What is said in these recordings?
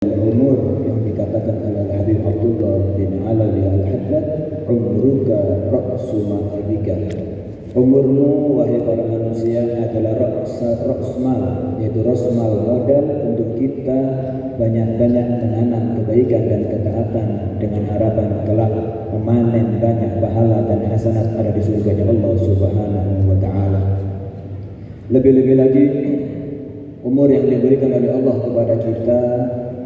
Umur yang dikatakan oleh Habib Abdullah bin Alawi Al-Haddad, umruka ra'su ma'abika. Umurmu wahai para manusia adalah ra'smal, yaitu rasmal modal untuk kita banyak-banyak menanam kebaikan dan ketaatan dengan harapan kelak memanen banyak pahala dan hasanat ada di surganya Allah Subhanahu wa taala. Lebih-lebih lagi umur yang diberikan oleh Allah kepada kita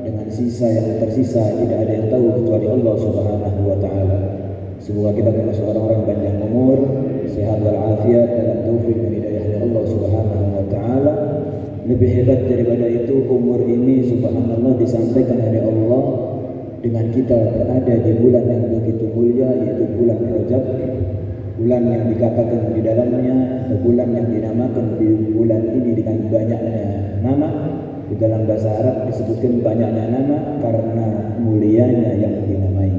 dengan sisa yang tersisa tidak ada yang tahu kecuali Allah Subhanahu wa taala. Semoga kita termasuk orang-orang panjang umur, sehat walafiat dalam taufik dan hidayah Allah Subhanahu wa taala. Lebih hebat daripada itu, umur ini subhanallah disampaikan oleh Allah dengan kita berada di bulan yang begitu mulia, yaitu bulan Rajab, bulan yang dikatakan di dalamnya, atau bulan yang dinamakan di bulan ini dengan banyaknya nama. Di dalam bahasa Arab disebutkan banyaknya nama karena mulianya yang dinamai.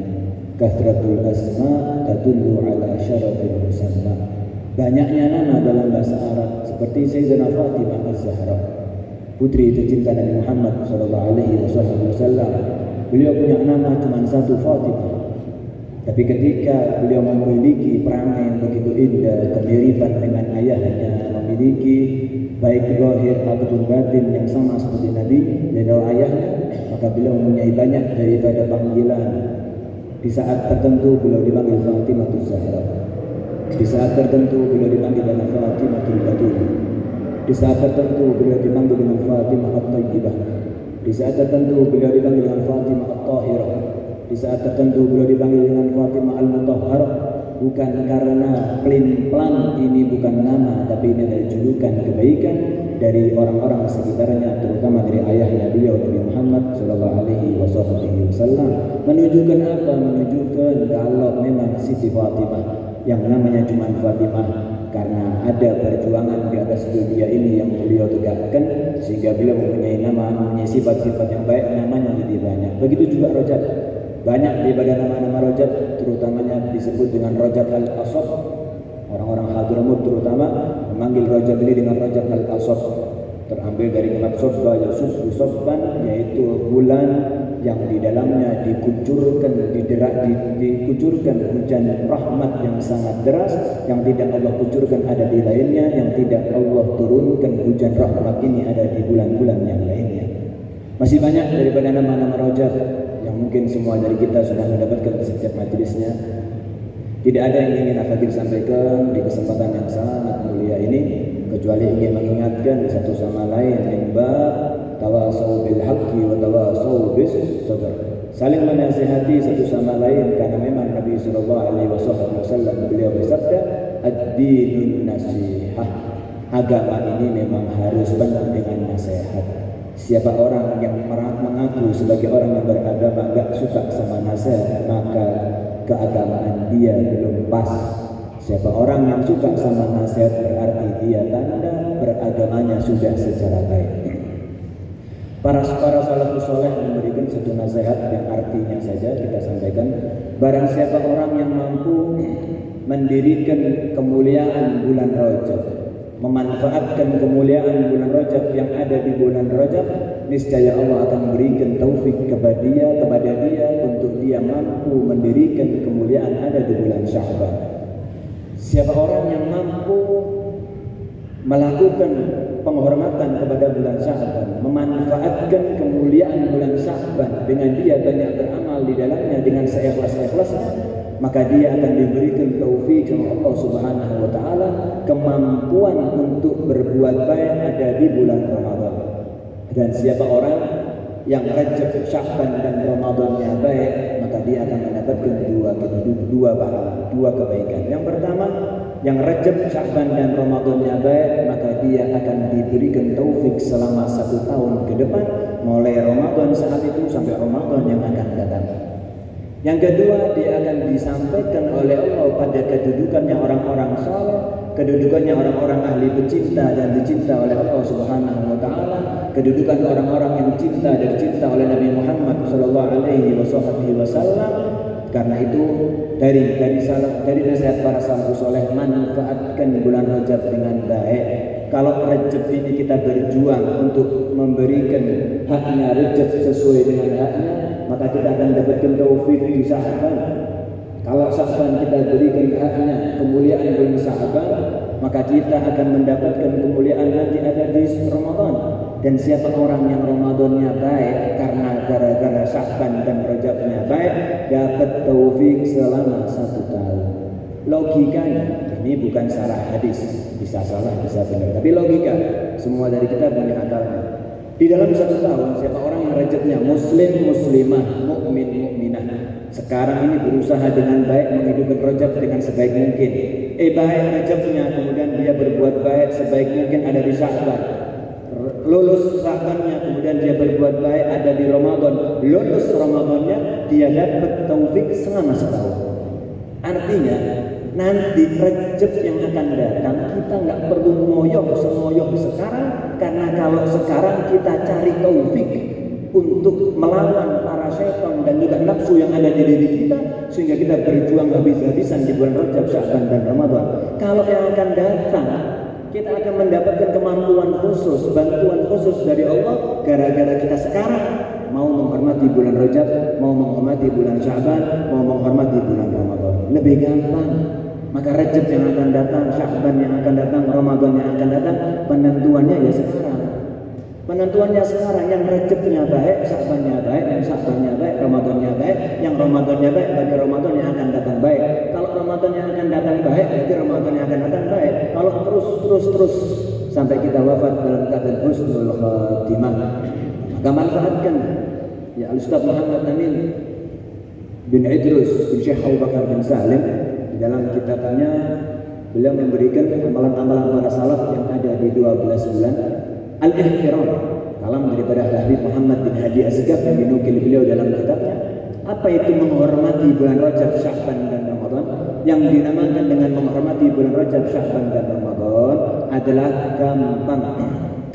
Kathratul asma tadullu ala syarafil musamma. Banyaknya nama dalam bahasa Arab seperti Sayyidatina Fatimah Az-Zahra, putri tercinta Nabi Muhammad sallallahu alaihi wasallam. Beliau punya nama cuma satu, Fatimah. Tapi ketika beliau memiliki perangai yang begitu indah, kemiripan dengan ayahnya, memiliki baik zahir ataupun batin yang sama seperti Nabi dan ayahnya, maka beliau mempunyai banyak daripada panggilan. Di saat tertentu beliau dipanggil Fatimah Az-Zahra. Di saat tertentu beliau dipanggil dengan Fatimah Al-Batul. Di saat tertentu beliau dipanggil dengan Fatimah At-Tayyibah. Di saat tertentu beliau dipanggil dengan Fatimah At-Tahirah. Di saat tertentu beliau dipanggil dengan Fatimah Al-Mutahharah. Bukan karena pelin-pelan ini bukan nama, tapi ini adalah julukan kebaikan dari orang-orang sekitarnya, terutama dari ayahnya beliau Nabi Muhammad sallallahu alaihi wasallam. Menunjukkan apa? Menunjukkan kalau memang Siti Fatimah yang namanya cuma Fatimah karena ada perjuangan di atas dunia ini yang beliau tegakkan sehingga beliau mempunyai nama, mempunyai sifat-sifat yang baik, namanya lebih banyak. Begitu juga Rajab. Banyak daripada nama-nama Rajab, terutamanya disebut dengan Rajab Al-Asad. Orang-orang Hadramut terutama memanggil Rajab ini dengan Rajab Al-Asad. Terambil dari kalimat Sobba Yusuf Sobban, yaitu bulan yang di dalamnya dikucurkan hujan rahmat yang sangat deras, yang tidak Allah kucurkan ada di lainnya, yang tidak Allah turunkan hujan rahmat ini ada di bulan-bulan yang lainnya. Masih banyak daripada nama-nama Rajab yang mungkin semua dari kita sudah mendapatkan di setiap majelisnya. Tidak ada yang ingin Afagir sampaikan di kesempatan yang sangat mulia ini kecuali ingin mengingatkan satu sama lain bab tawasau bil haqqi wa tawasau bis sabr. Saling menasihati satu sama lain karena memang Nabi sallallahu alaihi wasallam beliau bersabda, ad-dinun nasihah. Agama ini memang harus penuh dengan nasihat. Siapa orang yang mengaku sebagai orang yang beragama gak suka sama nasihat, maka keagamaan dia belum pas. Siapa orang yang suka sama nasihat berarti dia tanda beragamanya sudah secara baik. Para salafus saleh memberikan satu nasihat yang artinya saja kita sampaikan. Barang siapa orang yang mampu mendirikan kemuliaan bulan Rajab, memanfaatkan kemuliaan bulan Rajab yang ada di bulan Rajab, niscaya Allah akan memberikan taufik kepada dia untuk dia mampu mendirikan kemuliaan ada di bulan Sya'ban. Siapa orang yang mampu melakukan penghormatan kepada bulan Sya'ban, memanfaatkan kemuliaan bulan Sya'ban dengan dia banyak beramal di dalamnya dengan seikhlas-ikhlasnya, maka dia akan diberikan taufik oleh Allah Subhanahu wa taala, kemampuan untuk berbuat baik ada di bulan Ramadan. Dan siapa orang yang Rajab, Sya'ban dan Ramadannya baik, maka dia akan mendapatkan dua pahala, dua kebaikan. Yang pertama, yang Rajab, Sya'ban dan Ramadannya baik, maka dia akan diberikan taufik selama 1 tahun ke depan, mulai Ramadan saat itu sampai Ramadan yang akan datang. Yang kedua, dia akan disampaikan oleh Allah pada kedudukannya orang-orang saleh, kedudukannya orang-orang ahli pecinta dan dicinta oleh Allah Subhanahu wa taala, kedudukan orang-orang yang cinta dan dicinta oleh Nabi Muhammad sallallahu alaihi wasallam, Karena itu dari nasihat para salafus soleh, manfaatkan bulan Rajab dengan baik. Kalau Rajab ini kita berjuang untuk memberikan haknya Rajab sesuai dengan haknya, maka kita akan dapatkan taufik di Sya'ban. Kalau Sya'ban kita berikan haknya kemuliaan bulan Sya'ban, maka kita akan mendapatkan kemuliaan nanti ada di Ramadan. Dan siapa orang yang Ramadannya baik karena gara-gara Sya'ban dan Rajabnya baik, dapat taufik selama 1 tahun. Logikanya, ini bukan syarah hadis, bisa salah, bisa benar, tapi logika, semua dari kita punya akalnya. Di dalam 1 tahun, siapa orang yang Rajabnya muslim, muslimah, mukmin, mukminah, sekarang ini berusaha dengan baik menghidupkan Rajab dengan sebaik mungkin. Baik Rajabnya, kemudian dia berbuat baik sebaik mungkin ada di Sya'ban. Lulus Sya'bannya, kemudian dia berbuat baik ada di Ramadan. Lulus Ramadannya, dia dapat taufik selama 1 tahun. Artinya nanti Rajab yang akan datang kita nggak perlu ngoyoh sekarang, karena kalau sekarang kita cari taufik untuk melawan para syaitan dan juga nafsu yang ada di diri kita, sehingga kita berjuang habis-habisan di bulan Rajab, Sya'ban dan Ramadan. Kalau yang akan datang kita akan mendapatkan kemampuan khusus, bantuan khusus dari Allah gara-gara kita sekarang mau menghormati bulan Rajab, mau menghormati bulan Sya'ban, mau menghormati bulan Ramadan. Lebih gampang. Maka Rajab yang akan datang, Sya'ban yang akan datang, Ramadan yang akan datang, penentuannya ya sekarang. Penentuannya sekarang, yang Rajabnya baik, Sya'bannya baik, yang Sya'bannya baik, Ramadannya baik, yang Ramadannya baik, bagi Ramadan yang akan datang baik. Kalau Ramadan yang akan datang baik, berarti Ramadan yang akan datang baik. Kalau terus sampai kita wafat dalam keadaan husnul khatimah, maka manfaatkan. Ya, Al-Ustaz Muhammad Amin bin Idrus bin Syekh Abu Bakar bin Salim di dalam kitabnya, beliau memberikan amalan-amalan para salaf yang ada di 12 bulan Al-Ihtiram, kalam daripada Habib Muhammad bin Hadi Asgaf yang dinukil beliau dalam kitabnya. Apa itu menghormati bulan Rajab, Sya'ban dan Ramadan? Yang dinamakan dengan menghormati bulan Rajab, Sya'ban dan Ramadan adalah gampang.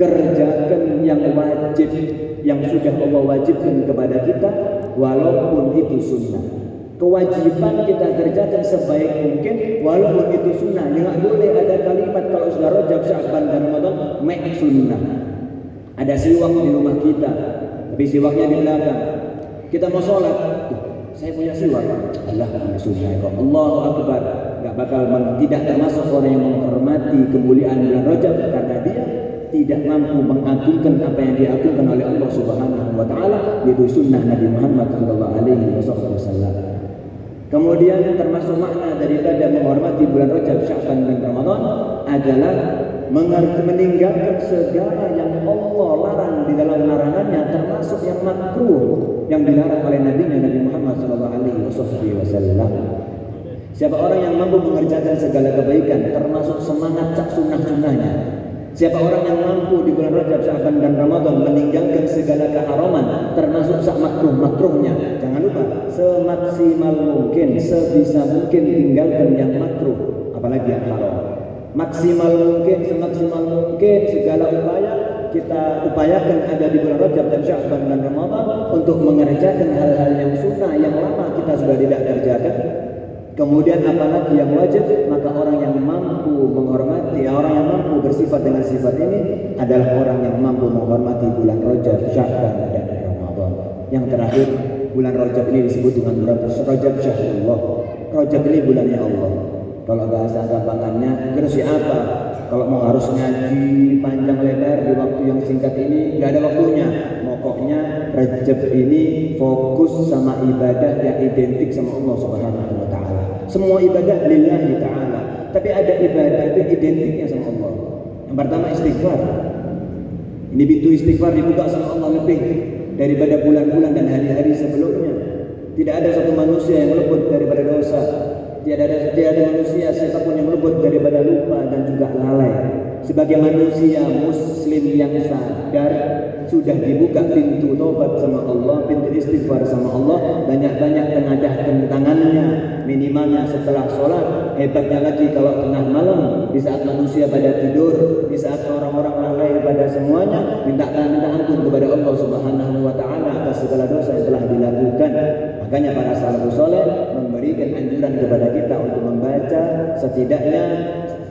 Kerjakan yang wajib, yang sudah Allah wajibkan kepada kita, walaupun itu sunnah. Kewajiban kita kerjakan sebaik mungkin walaupun itu sunnah. Jangan boleh ada kalimat kalau sudah Rajab, Sya'ban dan Ramadan make sunnah. Ada siwak di rumah kita, tapi siwaknya di belakang. Kita mau sholat, saya punya siwak, Allah sunnah, Allahu Akbar. Gak bakal tidak termasuk orang yang menghormati kemuliaan bulan Rajab karena dia tidak mampu mengagungkan apa yang diagungkan oleh Allah Subhanahu wa taala, yaitu sunnah Nabi Muhammad sallallahu alaihi wasallam. Kemudian termasuk makna daripada menghormati bulan Rajab, Sya'ban dan Ramadan adalah meninggalkan segala yang Allah larang di dalam larangannya, termasuk yang makruh yang dilarang oleh Nabi Muhammad sallallahu alaihi wasallam. Siapa orang yang mampu mengerjakan segala kebaikan, termasuk semangat cak sunnah-sunnahnya. Siapa orang yang mampu di bulan Rajab, Sya'ban dan Ramadan meninggalkan segala keharaman, termasuk sak makruh-makruhnya. Jangan lupa, semaksimal mungkin, sebisa mungkin tinggalkan yang makruh, apalagi yang haram. Maksimal mungkin, semaksimal mungkin segala upaya kita upayakan ada di bulan Rajab dan Sya'ban dan Ramadan untuk mengerjakan hal-hal yang sunnah yang lama kita sudah tidak kerjakan. Kemudian apalagi yang wajib, maka orang yang mampu menghormati, orang yang mampu bersifat dengan sifat ini adalah orang yang mampu menghormati bulan Rajab, Sya'ban dan Ramadan. Yang terakhir, bulan Rajab ini disebut dengan bulan Rajab Syahrullah. Rajab ini bulannya Allah. Kalau bahasa gampangannya, terus siapa? Kalau mau harus ngaji panjang lebar di waktu yang singkat ini, nggak ada waktunya. Pokoknya Rajab ini fokus sama ibadah yang identik sama Allah Subhanahu wa taala. Semua ibadah lillahi ta'ala, tapi ada ibadah itu identiknya sama Allah. Yang pertama istighfar. Ini pintu istighfar dibuka sama Allah lebih daripada bulan-bulan dan hari-hari sebelumnya. Tidak ada satu manusia yang luput daripada dosa. Tidak ada manusia siapapun yang luput daripada lupa dan juga lalai. Sebagai manusia muslim yang sadar, sudah dibuka pintu taubat sama Allah, pintu istighfar sama Allah. Banyak-banyak tengadahkan tangannya, minimalnya setelah sholat. Hebatnya lagi kalau tengah malam, di saat manusia pada tidur, di saat orang-orang lalai pada semuanya, minta ampun kepada Allah Subhanahu wa taala atas segala dosa yang telah dilakukan. Makanya para salafus saleh memberikan anjuran kepada kita untuk membaca setidaknya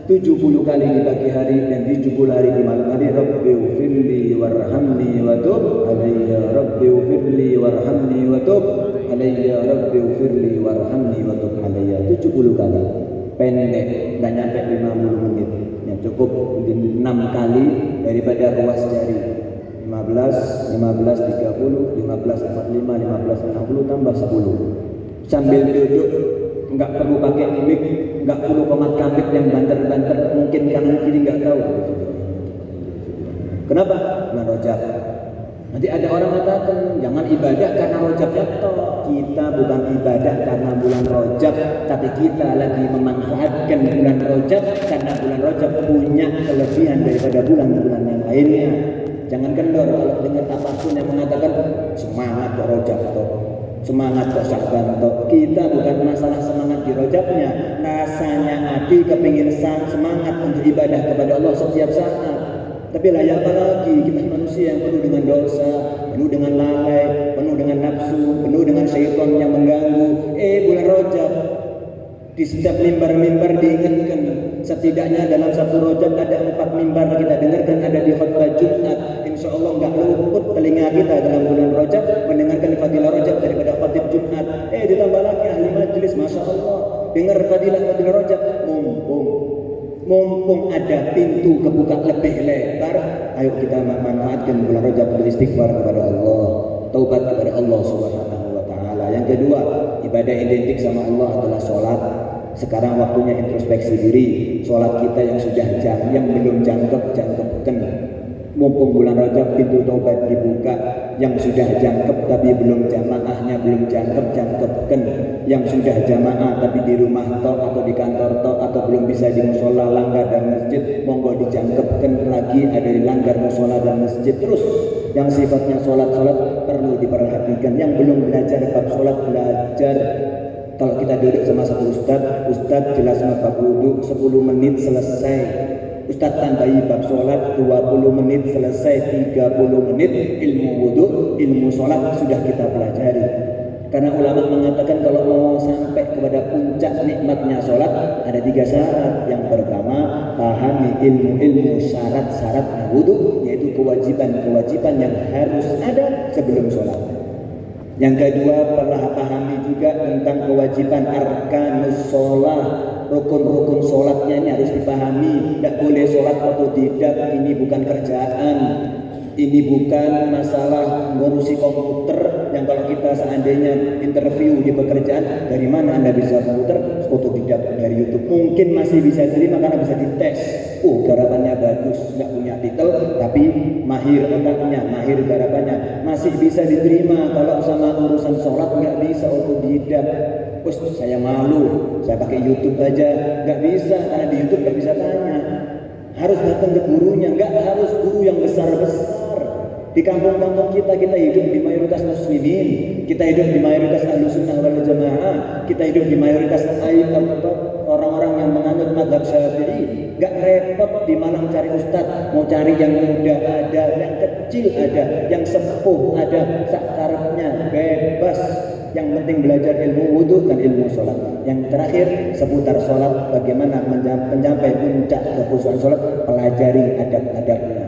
70 kali di pagi hari dan 70 hari di malam hari. Rabbi ufirli warhamni wa tub alayya, Rabbi ufirli warhamni wa tub alayya, Rabbi ufirli warhamni wa tub alayya. 70 kali. Pendek, nggak nyampe 50 menit. Yang cukup 6 kali daripada ruas jari. 15, 15, 30, 15, 45, 15, 60 tambah 10. Sambil duduk, nggak perlu pakai mic, nggak perlu komat kamit yang banter-banter, mungkin kanan kiri nggak tahu. Kenapa? Bulan Rajab. Nanti ada orang mengatakan jangan ibadah karena Rajabnya toh. Kita bukan ibadah karena bulan Rajab, tapi kita lagi memanfaatkan bulan Rajab karena bulan Rajab punya kelebihan daripada bulan-bulan yang lainnya. Jangan kendor kalau dengar apapun yang mengatakan semangat kok Rajab toh, semangat kok Sya'ban toh. Kita bukan masalah semangat di Rajabnya, rasanya hati kepingin semangat untuk ibadah kepada Allah setiap saat. Tapi layak apa lagi kita manusia yang penuh dengan dosa, penuh dengan lalai, penuh dengan nafsu, penuh dengan syaitan yang mengganggu. Bulan Rajab di setiap mimbar-mimbar diingatkan, setidaknya dalam satu Rajab ada 4 mimbar kita dengarkan, ada di khutbah Jumat. Insya Allah nggak luput telinga kita dalam bulan Rajab mendengarkan fadilah Rajab daripada khatib Jumat. Ditambah lagi ahli majlis, masya Allah, dengar fadilah Rajab. Mumpung ada pintu kebuka lebih lebar, ayo kita manfaatkan bulan Rajab beristighfar kepada Allah, taubat kepada Allah Subhanahu wa taala. Yang kedua, ibadah identik sama Allah adalah sholat. Sekarang waktunya introspeksi diri. Sholat kita yang sudah yang belum jangkep-jangkepkan. Mumpung bulan Rajab pintu taubat dibuka, yang sudah jangkep tapi belum jamaahnya belum jangkep-jangkepkan, yang sudah jamaah tapi di rumah tok atau di kantor tok atau belum bisa di musola, langgar dan masjid, monggo dijangkepkan lagi, ada di langgar, musola dan masjid terus. Yang sifatnya sholat perlu diperhatikan. Yang belum belajar bab sholat, belajar. Kalau kita duduk sama satu ustadz jelas bab wudu 10 menit selesai. Ustadz tambahi bab sholat 20 menit selesai, 30 menit ilmu wudu, ilmu sholat sudah kita pelajari. Karena ulama mengatakan kalau mau sampai kepada puncak nikmatnya sholat ada 3 syarat. Yang pertama, pahami ilmu syarat-syarat wudu, yaitu kewajiban-kewajiban yang harus ada sebelum sholat. Yang kedua, pahami juga tentang kewajiban arkanus sholat, rukun-rukun sholatnya ini harus dipahami. Tidak boleh sholat otodidak, ini bukan kerjaan, ini bukan masalah ngurusi komputer yang kalau kita seandainya interview di pekerjaan, dari mana Anda bisa komputer? Otodidak dari YouTube. Mungkin masih bisa diterima karena bisa dites. Garapannya bagus, nggak punya titel, tapi mahir otaknya, mahir garapannya, masih bisa diterima. Kalau sama urusan sholat nggak bisa otodidak. Saya malu, saya pakai YouTube aja, nggak bisa karena di YouTube nggak bisa tanya. Harus datang ke gurunya, nggak harus guru yang besar-besar. Di kampung-kampung kita hidup di mayoritas muslimin, kita hidup di mayoritas ahlussunnah wal jamaah, kita hidup di mayoritas orang-orang yang menganut mazhab Syafi'i. Gak repot di Malang cari ustadz, mau cari yang muda ada, yang kecil ada, yang sepuh ada, sakarepnya bebas. Yang penting belajar ilmu wudu dan ilmu sholat. Yang terakhir seputar sholat, bagaimana mencapai puncak kekhusyuan sholat, pelajari adab-adabnya.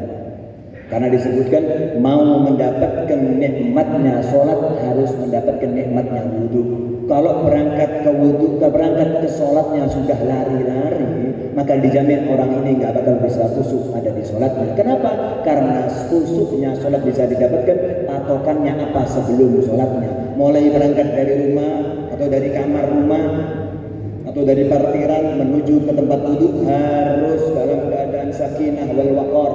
Karena disebutkan mau mendapatkan nikmatnya sholat harus mendapatkan nikmatnya wudu. Kalau berangkat ke sholatnya sudah lari-lari, maka dijamin orang ini nggak bakal bisa khusyuk ada di sholatnya. Kenapa? Karena khusyuknya sholat bisa didapatkan patokannya apa sebelum sholatnya. Mulai berangkat dari rumah atau dari kamar rumah atau dari parkiran menuju ke tempat wudu harus dalam keadaan sakinah wal waqar.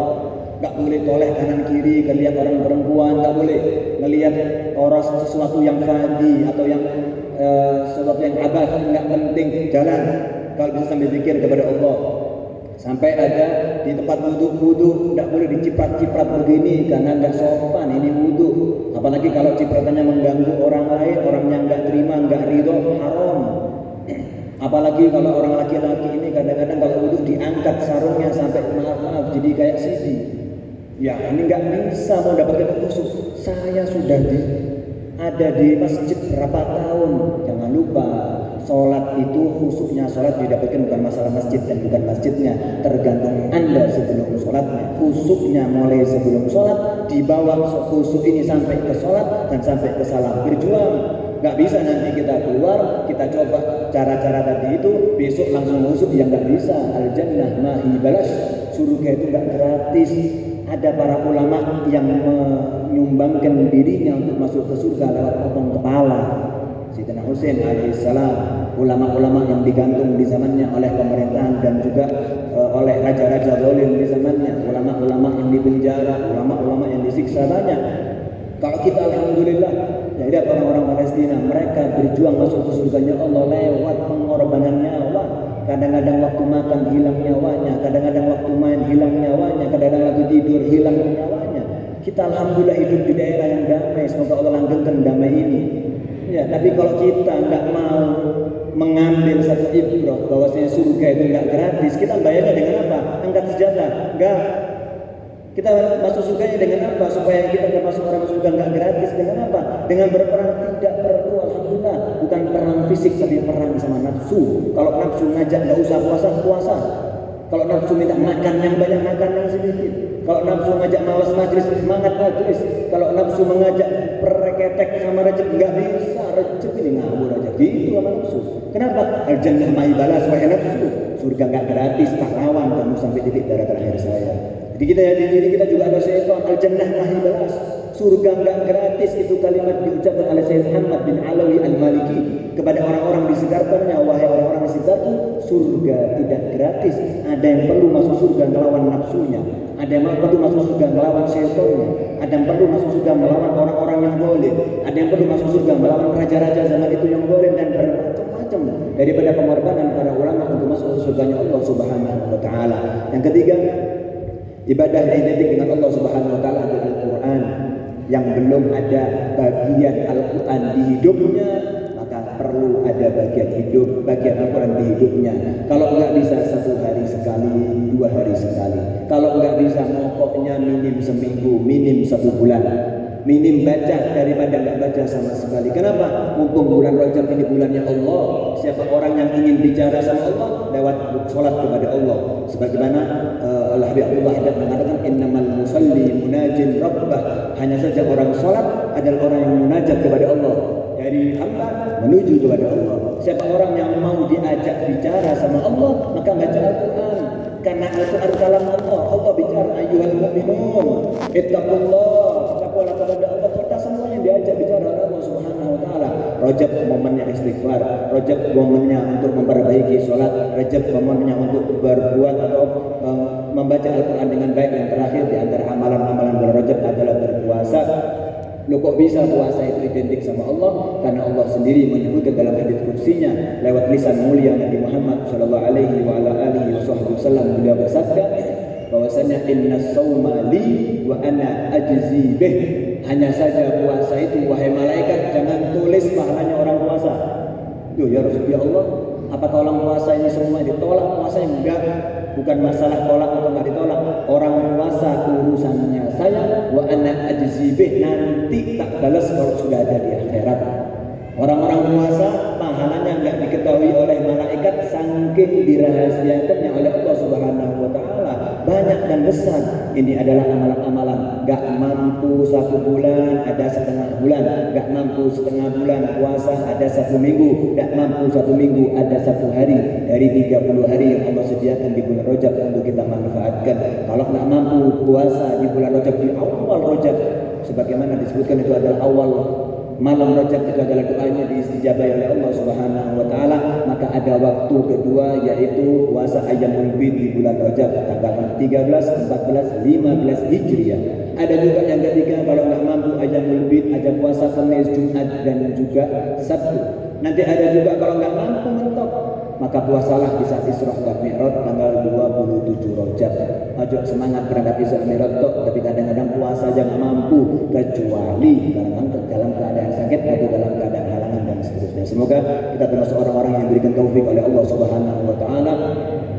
Gak boleh toleh kanan kiri, ngelihat orang perempuan, gak boleh ngelihat orang sesuatu yang fadi atau yang sesuatu yang abad, nggak penting. Jalan kalau bisa sambil zikir kepada Allah. Sampai ada di tempat wudu, nggak boleh diciprat-ciprat begini karena nggak sopan. Ini wudu, apalagi kalau cipratannya mengganggu orang lain, orang yang nggak terima, nggak ridho, haram. Apalagi kalau orang laki-laki ini kadang-kadang kalau wudu diangkat sarungnya sampai maaf jadi kayak sisi. Ya ini nggak bisa mau dapatkan khusyuk. Saya sudah ada di masjid berapa tahun. Jangan lupa, sholat itu khususnya sholat didapatkan bukan masalah masjid dan bukan masjidnya, tergantung Anda sebelum sholatnya. Khususnya mulai sebelum sholat, dibawa khusus ini sampai ke sholat dan sampai ke salam. Berjuang. Gak bisa nanti kita keluar, kita coba cara-cara tadi itu, besok langsung masuk, yang gak bisa. Al-jannah mahi balas, surga itu gak gratis. Ada para ulama yang menyumbangkan dirinya untuk masuk ke surga lewat potong kepala. Sayyidina Husain alaihissalam, ulama-ulama yang digantung di zamannya oleh pemerintahan dan juga oleh raja-raja zalim di zamannya, ulama-ulama yang dipenjara, ulama-ulama yang disiksa banyak. Kalau kita alhamdulillah, ya lihat orang-orang Palestina, mereka berjuang masuk ke surganya Allah lewat pengorbanan nyawa. Kadang-kadang waktu makan hilang nyawanya, kadang-kadang waktu main hilang nyawanya, kadang-kadang waktu tidur hilang nyawanya. Kita alhamdulillah hidup di daerah yang damai, semoga Allah langgengkan damai ini. Ya, tapi kalau kita nggak mau mengambil satu ibrah bahwasanya surga itu nggak gratis, kita bayarnya dengan apa? Angkat senjata? Enggak. Kita masuk surganya dengan apa? Supaya kita nggak masuk orang surga nggak gratis dengan apa? Dengan berperang tidak perlu, alhamdulillah. Bukan perang fisik tapi perang sama nafsu. Kalau nafsu ngajak nggak usah puasa, puasa. Kalau nafsu minta makan yang banyak, makan yang sedikit. Kalau nafsu ngajak malas majlis, semangat majlis. Kalau nafsu mengajak perketek sama Rejab, nggak bisa. Rejab ini ngawur aja. Gitu sama nafsu. Kenapa? Al-jannah ma'i balas, wahai nafsu. Surga nggak gratis, tak lawan kamu sampai titik darah terakhir saya. Jadi kita ya, di diri kita juga ada syaitan. Al-jannah ma'i balas, surga nggak gratis. Itu kalimat diucapkan oleh Sayyid Muhammad bin Alawi Al-Maliki kepada orang-orang di sekitarnya. Wahai orang-orang di sekitarku, surga tidak gratis. Ada yang perlu masuk surga melawan nafsunya, ada yang perlu masuk surga melawan syaitannya, ada yang perlu masuk surga melawan orang-orang yang boleh, ada yang perlu masuk surga melawan raja-raja zaman itu yang boleh, dan bermacam-macam daripada pengorbanan para ulama untuk masuk surganya Allah Subhanahu wa taala. Yang ketiga, ibadah yang identik dengan Allah Subhanahu wa taala adalah Al-Qur'an. Yang belum ada bagian Al-Qur'an di hidupnya, maka perlu ada bagian Al-Quran di hidupnya. Kalau enggak bisa 1 hari sekali, 2 hari sekali. Kalau enggak bisa, pokoknya minim seminggu, minim 1 bulan. Minim baca daripada enggak baca sama sekali. Kenapa? Mumpung bulan Rajab ini bulannya Allah. Siapa orang yang ingin bicara sama Allah, lewat sholat kepada Allah. Sebagaimana Al-Habib Abdullah Haddad mengatakan, innamal musalli munajin rabbah. Hanya saja orang sholat adalah orang yang munajat kepada Allah, dari hamba menuju kepada Allah. Siapa orang yang mau diajak bicara sama Allah, maka baca Al-Quran. Karena Al-Quran kalam Allah. Allah bicara, ayyuhal mu'minun ittaqullah, takwalah kepada Allah. Kita semuanya diajak bicara oleh Allah Subhanahu wa taala. Rajab momennya istighfar, Rajab momennya untuk memperbaiki sholat, Rajab momennya untuk berbuat atau membaca Al-Quran dengan baik. Yang terakhir di antara amalan-amalan bulan Rajab adalah berpuasa. Loh, kok bisa puasa itu identik sama Allah? Karena Allah sendiri menyebutkan dalam hadits qudsinya lewat lisan mulia Nabi Muhammad sallallahu alaihi wa ala alihi wasallam, beliau bersabda bahwasanya innas sauma li wa ana ajzi bih. Hanya saja puasa itu, wahai malaikat, jangan tulis pahalanya orang puasa. Loh, ya Rasulullah, Allah, apakah orang puasa ini semua ditolak puasanya? Enggak. Bukan masalah tolak atau enggak ditolak. Orang puasa urusannya saya, wa ana ajzi bih, nanti tak balas kalau sudah ada di akhirat. Orang-orang puasa pahalanya enggak diketahui oleh malaikat, saking dirahasiakannya oleh Allah Subhanahu wa taala, banyak dan besar. Ini adalah amalan-amalan. Enggak mampu 1 bulan, ada setengah bulan. Enggak mampu setengah bulan puasa, ada 1 minggu. Enggak mampu 1 minggu, ada 1 hari dari 30 hari yang Allah sediakan di bulan Rajab untuk kita manfaatkan. Kalau enggak mampu puasa di bulan Rajab, di awal Rajab, sebagaimana disebutkan itu adalah awal malam Rajab, itu adalah doanya diistijabai oleh Allah Subhanahu wa taala. Maka ada waktu kedua, yaitu puasa Ayyamul Bid di bulan Rajab, tanggal 13, 14, 15 Hijriah. Ada juga yang ketiga, kalau enggak mampu Ayyamul Bid, ada puasa Kamis, Jumat dan juga Sabtu. Nanti ada juga kalau enggak mampu mentok, maka puasalah di saat Isra dan Mi'raj tanggal 27 Rajab. Ayo semangat berangkat Isra Mi'raj tok, tapi kadang-kadang puasa jangan mampu, kecuali dalam keadaan sakit atau dalam keadaan halangan dan seterusnya. Semoga kita termasuk orang-orang yang diberikan taufik oleh Allah Subhanahu wa taala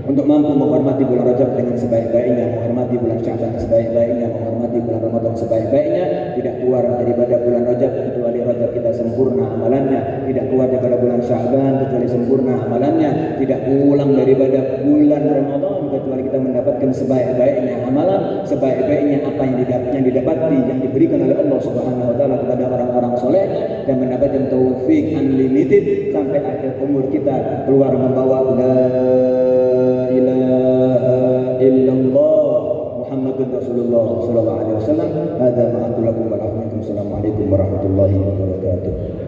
untuk mampu menghormati bulan Rajab dengan sebaik-baiknya, menghormati bulan Sya'ban sebaik-baiknya, menghormati bulan Ramadan sebaik-baiknya. Tidak keluar daripada bulan Rajab kecuali Rajab kita sempurna amalannya, tidak keluar daripada bulan Sya'ban kecuali sempurna amalannya, tidak pulang daripada bulan Ramadan kecuali kita mendapatkan sebaik-baiknya amalan, sebaik-baiknya apa yang didapati, yang diberikan oleh Allah Subhanahu wa taala kepada orang-orang soleh, dan mendapatkan taufik unlimited sampai akhir umur kita, keluar membawa la ilaha illallah Muhammadur Rasulullah sallallahu alaihi wasallam. Hadza ma aqulu lakum wa assalamualaikum warahmatullahi wabarakatuh.